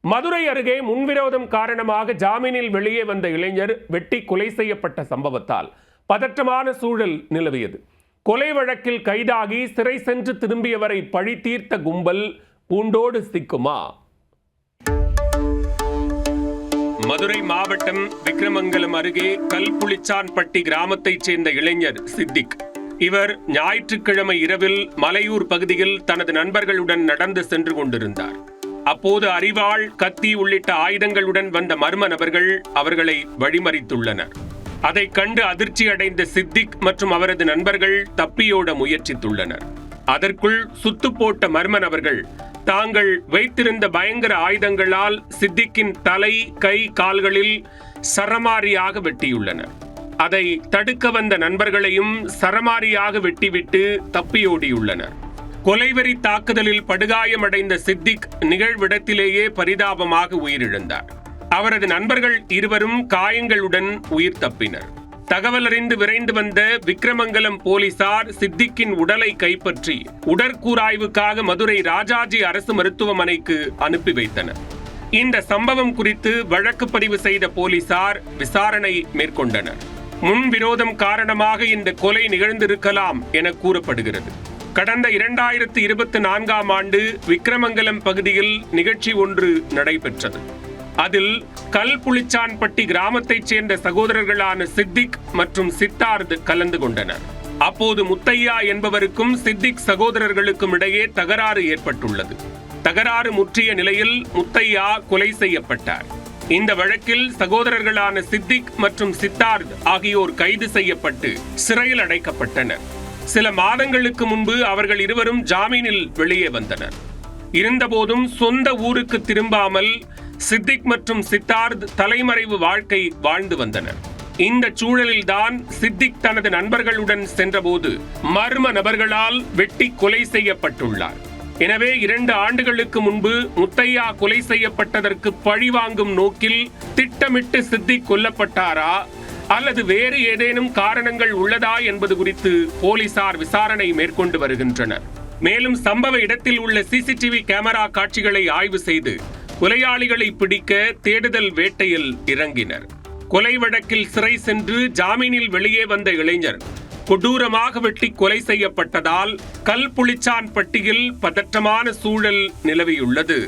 மதுரை அருகே முன்விரோதம் காரணமாக ஜாமீனில் வெளியே வந்த இளைஞர் வெட்டி கொலை செய்யப்பட்ட சம்பவத்தால் பதற்றமான சூழல் நிலவியது. கொலை வழக்கில் கைதாகி சிறை சென்று திரும்பியவரை பழி தீர்த்த கும்பல் பூண்டோடு சிக்குமா? மதுரை மாவட்டம் விக்கிரமங்கலம் அருகே கல்புளிச்சான்பட்டி கிராமத்தைச் சேர்ந்த இளைஞர் சித்திக். இவர் ஞாயிற்றுக்கிழமை இரவில் மலையூர் பகுதியில் தனது நண்பர்களுடன் நடந்து சென்று கொண்டிருந்தார். அப்போது அரிவாள், கத்தி உள்ளிட்ட ஆயுதங்களுடன் வந்த மர்ம நபர்கள் அவர்களை வழிமறித்துள்ளனர். அதை கண்டு அதிர்ச்சி அடைந்த சித்திக் மற்றும் அவரது நண்பர்கள் தப்பியோட முயற்சித்துள்ளனர். அதற்குள் சுத்து போட்ட மர்ம நபர்கள் தாங்கள் வைத்திருந்த பயங்கர ஆயுதங்களால் சித்திக்கின் தலை, கை, கால்களில் சரமாரியாக வெட்டியுள்ளனர். அதை தடுக்க வந்த நண்பர்களையும் சரமாரியாக வெட்டிவிட்டு தப்பியோடியுள்ளனர். கொலைவெறி தாக்குதலில் படுகாயமடைந்த சித்திக் நிகழ்விடத்திலேயே பரிதாபமாக உயிரிழந்தார். அவரது நண்பர்கள் இருவரும் காயங்களுடன் உயிர் தப்பினர். தகவல் அறிந்து விரைந்து வந்த விக்கிரமங்கலம் போலீசார் சித்திக்கின் உடலை கைப்பற்றி உடற்கூராய்வுக்காக மதுரை ராஜாஜி அரசு மருத்துவமனைக்கு அனுப்பி வைத்தனர். இந்த சம்பவம் குறித்து வழக்கு பதிவு செய்த போலீசார் விசாரணை மேற்கொண்டனர். முன்விரோதம் காரணமாக இந்த கொலை நிகழ்ந்திருக்கலாம் என கூறப்படுகிறது. கடந்த 2024ஆம் ஆண்டு விக்கிரமங்கலம் பகுதியில் நிகழ்ச்சி ஒன்று நடைபெற்றது. அதில் கல்புளிச்சான்பட்டி கிராமத்தைச் சேர்ந்த சகோதரர்களான சித்திக் மற்றும் சித்தார்த் கலந்து கொண்டனர். அப்போது முத்தையா என்பவருக்கும் சித்திக் சகோதரர்களுக்கும் இடையே தகராறு ஏற்பட்டுள்ளது. தகராறு முற்றிய நிலையில் முத்தையா கொலை செய்யப்பட்டார். இந்த வழக்கில் சகோதரர்களான சித்திக் மற்றும் சித்தார்த் ஆகியோர் கைது செய்யப்பட்டு சிறையில் அடைக்கப்பட்டனர். சில மாதங்களுக்கு முன்பு அவர்கள் இருவரும் ஜாமீனில் வெளியே வந்தனர். இருந்தபோதும் சொந்த ஊருக்கு திரும்பாமல் சித்திக் மற்றும் சித்தார்த் தலைமறைவு வாழ்க்கை வாழ்ந்து வந்தனர். இந்த சூழலில்தான் சித்திக் தனது நண்பர்களுடன் சென்றபோது மர்ம நபர்களால் வெட்டி கொலை செய்யப்பட்டுள்ளார். எனவே 2 ஆண்டுகளுக்கு முன்பு முத்தையா கொலை செய்யப்பட்டதற்கு பழிவாங்கும் நோக்கில் திட்டமிட்டு சித்திக் கொல்லப்பட்டாரா அல்லது வேறு ஏதேனும் காரணங்கள் உள்ளதா என்பது குறித்து போலீசார் விசாரணை மேற்கொண்டு வருகின்றனர். மேலும் சம்பவ இடத்தில் உள்ள சிசிடிவி கேமரா காட்சிகளை ஆய்வு செய்து கொலையாளிகளை பிடிக்க தேடுதல் வேட்டையில் இறங்கினர். கொலை வழக்கில் சிறை சென்று ஜாமீனில் வெளியே வந்த இளைஞர் கொடூரமாக வெட்டி கொலை செய்யப்பட்டதால் கல்புளிச்சான்பட்டியில் பதற்றமான சூழல் நிலவியுள்ளது.